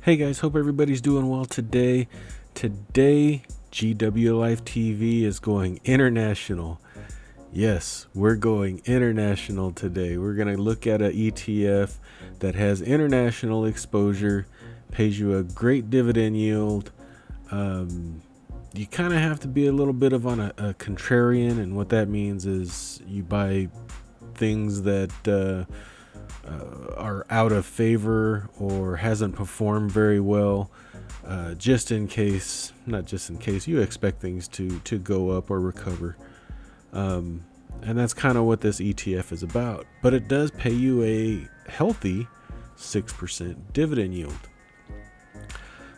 Hey guys, hope everybody's doing well today. Today, GW Life TV is going international. Yes, we're going international today. We're going to look at an ETF that has international exposure, pays you a great dividend yield. You kind of have to be a little bit of on a contrarian, and what that means is you buy things that are out of favor or hasn't performed very well, just in case, not just in case, you expect things to go up or recover. And that's kind of what this ETF is about. But it does pay you a healthy 6% dividend yield.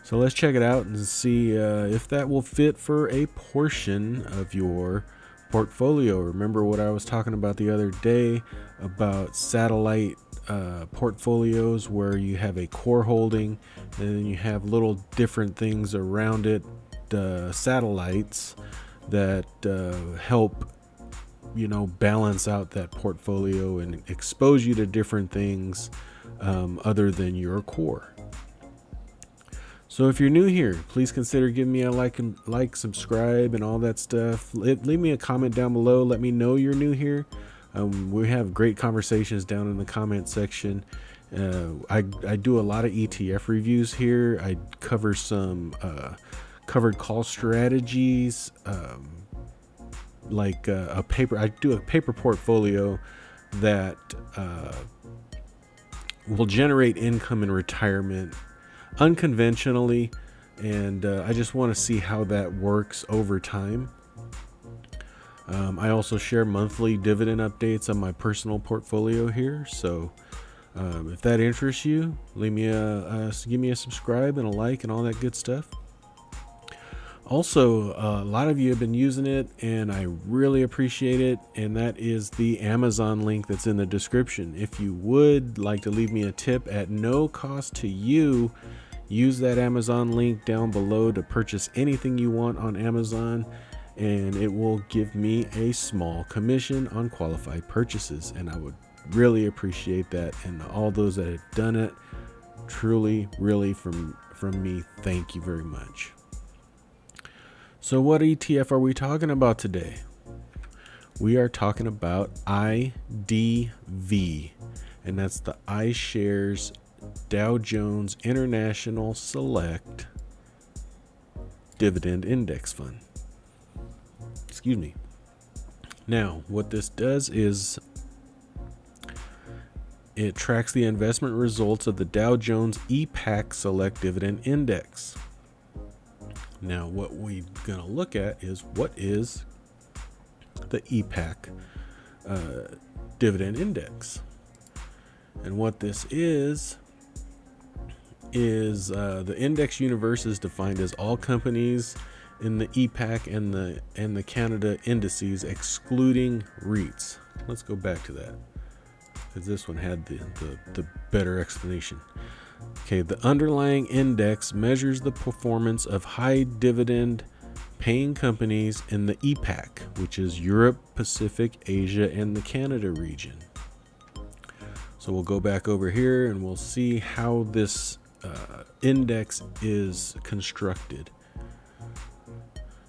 So let's check it out and see if that will fit for a portion of your portfolio. Remember what I was talking about the other day about satellite portfolios, where you have a core holding and then you have little different things around it, satellites that help balance out that portfolio and expose you to different things other than your core. So if you're new here, please consider giving me a like, subscribe, and all that stuff. Leave me a comment down below. Let me know you're new here. We have great conversations down in the comment section. I do a lot of ETF reviews here. I cover some covered call strategies, like a paper. I do a paper portfolio that will generate income in retirement unconventionally, and I just want to see how that works over time. I also share monthly dividend updates on my personal portfolio here, so if that interests you, give me a subscribe and a like and all that good stuff. Also, a lot of you have been using it, and I really appreciate it, and that is the Amazon link that's in the description. If you would like to leave me a tip at no cost to you, use that Amazon link down below to purchase anything you want on Amazon, and it will give me a small commission on qualified purchases, and I would really appreciate that. And all those that have done it, truly, really, from me, thank you very much. So what ETF are we talking about today? We are talking about IDV, and that's the iShares Dow Jones International Select Dividend Index Fund. Excuse me. Now, what this does is it tracks the investment results of the Dow Jones EPAC Select Dividend Index. Now, what we're going to look at is what is the EPAC Dividend Index. And what this is the index universe is defined as all companies in the EPAC and the Canada indices, excluding REITs. Let's go back to that, because this one had the better explanation. Okay, the underlying index measures the performance of high dividend paying companies in the EPAC, which is Europe, Pacific, Asia, and the Canada region. So we'll go back over here and we'll see how this index is constructed.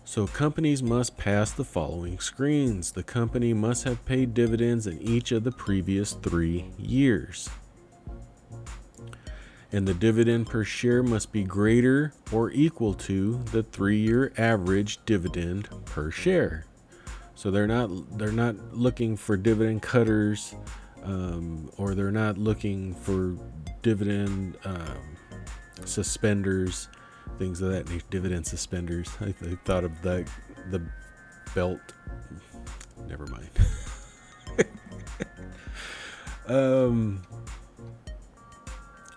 So companies must pass the following screens. The company must have paid dividends in each of the previous 3 years. And the dividend per share must be greater or equal to the 3-year average dividend per share. So they're not looking for dividend cutters, or they're not looking for dividend suspenders, things of that nature. Dividend suspenders. I thought of the belt. Never mind.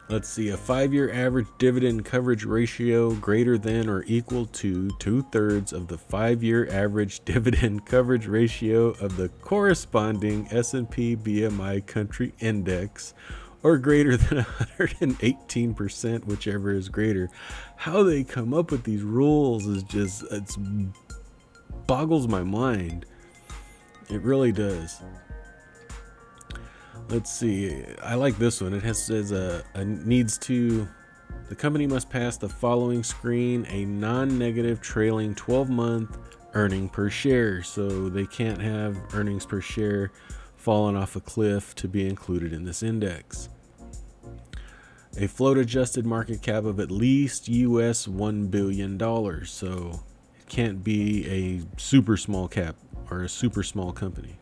Let's see, a 5-year average dividend coverage ratio greater than or equal to 2/3 of the 5-year average dividend coverage ratio of the corresponding S&P BMI country index, or greater than 118%, whichever is greater. How they come up with these rules is just, it boggles my mind. It really does. Let's see. I like this one. It says needs to The company must pass the following screen: a non-negative trailing 12-month earning per share. So they can't have earnings per share falling off a cliff to be included in this index. A float adjusted market cap of at least US $1 billion. So it can't be a super small cap or a super small company.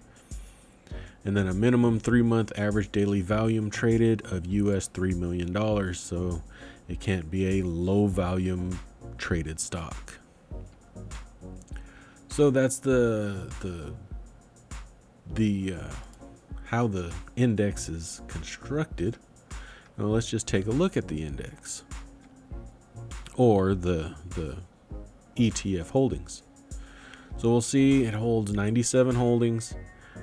And then a minimum 3-month average daily volume traded of US $3 million. So it can't be a low volume traded stock. So that's the how the index is constructed. Now let's just take a look at the index or the ETF holdings. So we'll see it holds 97 holdings.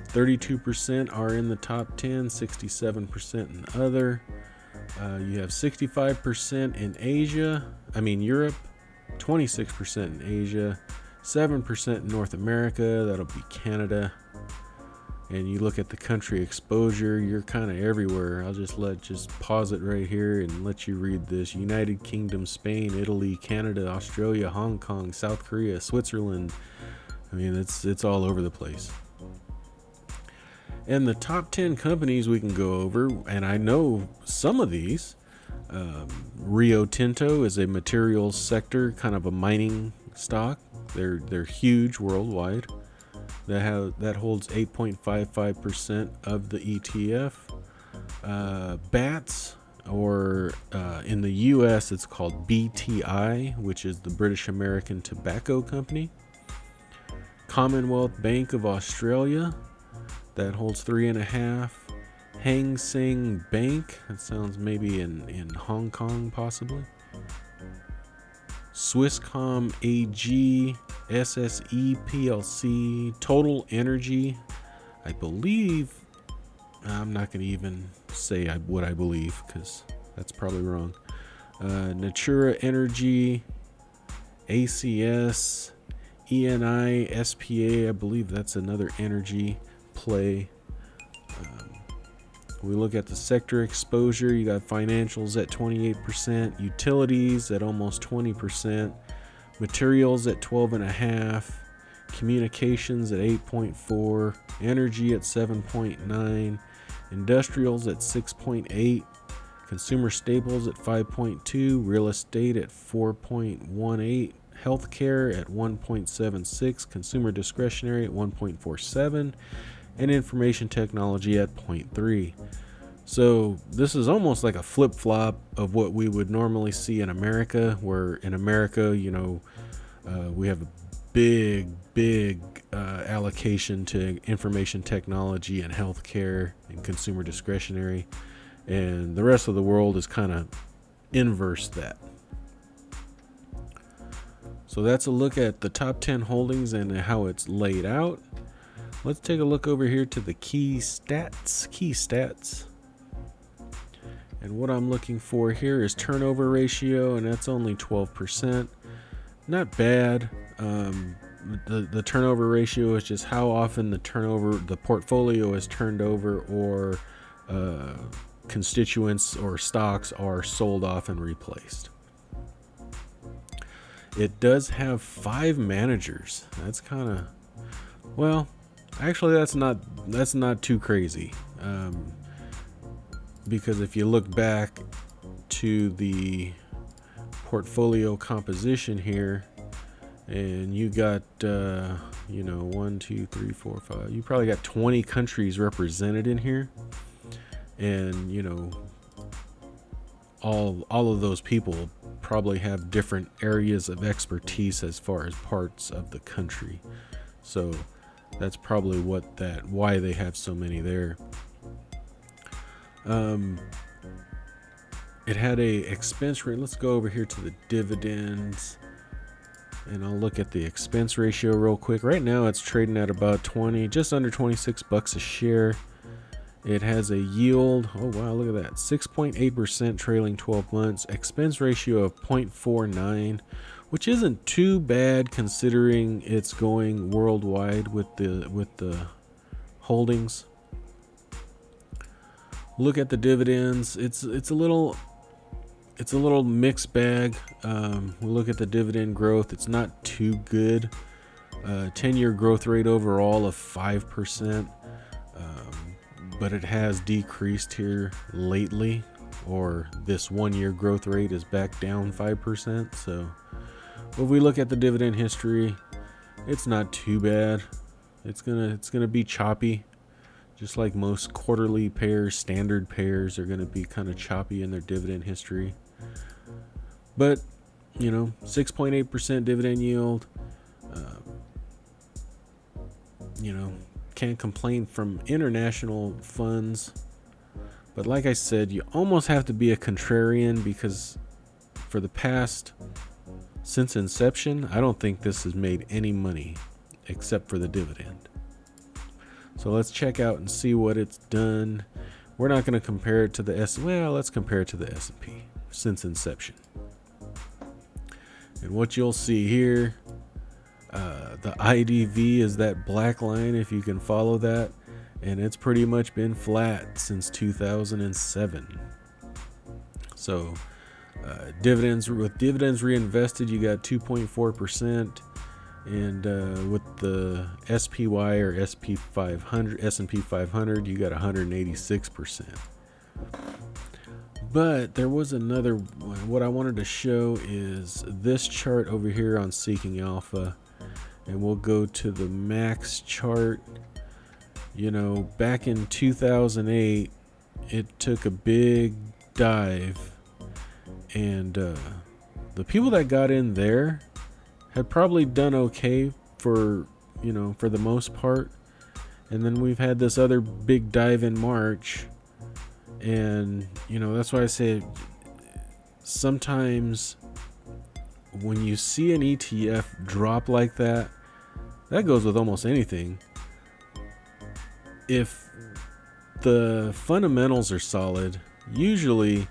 32% are in the top 10, 67% in other. You have 65% in Europe, 26% in Asia, 7% in North America, that'll be Canada. And you look at the country exposure, you're kind of everywhere. I'll just pause it right here and let you read this. United Kingdom, Spain, Italy, Canada, Australia, Hong Kong, South Korea, Switzerland. I mean, it's all over the place. And the top 10 companies we can go over, and I know some of these. Rio Tinto is a materials sector, kind of a mining stock. They're huge worldwide. That holds 8.55% of the ETF. BATS, or in the US it's called BTI, which is the British American Tobacco Company. Commonwealth Bank of Australia, that holds 3.5. Hang Seng Bank, that sounds maybe in Hong Kong possibly. Swisscom AG, SSE PLC, Total Energy, I believe. I'm not going to even say what I believe because that's probably wrong. Natura Energy, ACS, ENI, SPA, I believe that's another energy play. We look at the sector exposure. You got financials at 28%, utilities at almost 20%, materials at 12.5%, communications at 8.4%, energy at 7.9%, industrials at 6.8%, consumer staples at 5.2%, real estate at 4.18%, healthcare at 1.76%, consumer discretionary at 1.47%, and information technology at 0.3%. So this is almost like a flip-flop of what we would normally see in America, where in America, we have a big allocation to information technology and healthcare and consumer discretionary, and the rest of the world is kind of inverse that. So that's a look at the top 10 holdings and how it's laid out. Let's take a look over here to the key stats. And what I'm looking for here is turnover ratio, and that's only 12%. Not bad. The turnover ratio is just how often the portfolio is turned over, or constituents or stocks are sold off and replaced. It does have 5 managers. That's kind of, well, actually that's not too crazy, because if you look back to the portfolio composition here, and you got 1, 2, 3, 4, 5, you probably got 20 countries represented in here, and all of those people probably have different areas of expertise as far as parts of the country. So that's probably why they have so many there. It had a expense rate. Let's go over here to the dividends, and I'll look at the expense ratio real quick. Right now it's trading at about just under $26 a share. It has a yield, oh wow, look at that, 6.8% trailing 12 months. Expense ratio of 0.49, which isn't too bad considering it's going worldwide with the holdings. Look at the dividends. It's a little it's a little mixed bag. We look at the dividend growth. It's not too good. 10-year growth rate overall of 5%, but it has decreased here lately, or this 1-year growth rate is back down 5%. So if we look at the dividend history, it's not too bad. It's gonna be choppy, just like most quarterly pairs. Standard pairs are gonna be kind of choppy in their dividend history. But 6.8% dividend yield. Can't complain from international funds. But like I said, you almost have to be a contrarian, because for the past, since inception, I don't think this has made any money except for the dividend. So let's check out and see what it's done. We're not going to compare it to the let's compare it to the S&P since inception. And what you'll see here, the IDV is that black line, if you can follow that, and it's pretty much been flat since 2007. So with dividends reinvested, you got 2.4%, and with the SPY or SP 500, S&P 500, you got 186%. But there was another one. What I wanted to show is this chart over here on Seeking Alpha, and we'll go to the max chart. Back in 2008, it took a big dive, and the people that got in there had probably done okay for the most part. And then we've had this other big dive in March, and that's why I say sometimes when you see an ETF drop like that, that goes with almost anything. If the fundamentals are solid, usually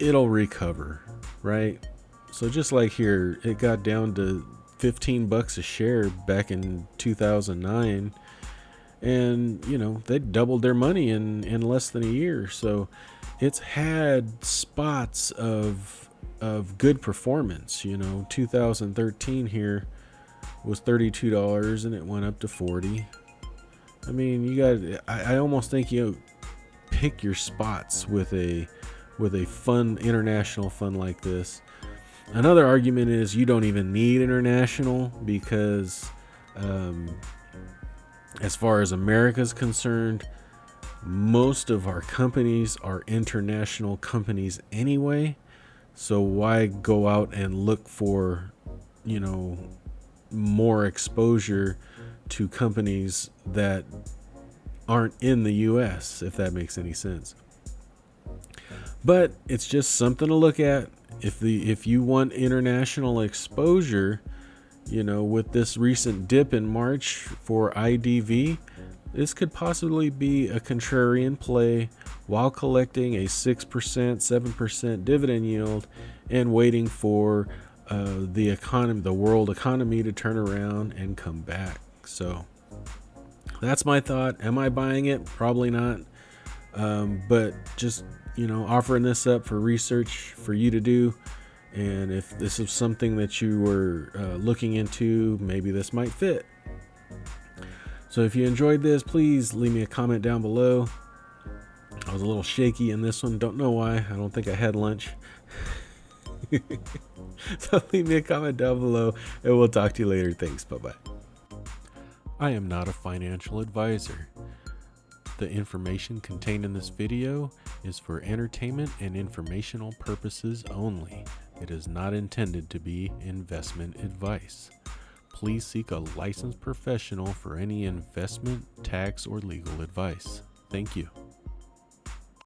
it'll recover, right? So just like here, it got down to $15 a share back in 2009, and they doubled their money in less than a year. So it's had spots of good performance. 2013 here was $32 and it went up to $40. I mean, I almost think pick your spots with a fun international fund like this. Another argument is you don't even need international, because as far as America's concerned, most of our companies are international companies anyway. So why go out and look for, more exposure to companies that aren't in the US, if that makes any sense. But it's just something to look at. If you want international exposure, with this recent dip in March for IDV, this could possibly be a contrarian play while collecting a 6%, 7% dividend yield and waiting for the world economy to turn around and come back. So that's my thought. Am I buying it? Probably not. But just, offering this up for research for you to do. And if this is something that you were looking into, maybe this might fit. So if you enjoyed this, please leave me a comment down below. I was a little shaky in this one. Don't know why. I don't think I had lunch. So leave me a comment down below, and we'll talk to you later. Thanks. Bye-bye. I am not a financial advisor. The information contained in this video is for entertainment and informational purposes only. It is not intended to be investment advice. Please seek a licensed professional for any investment, tax, or legal advice. Thank you.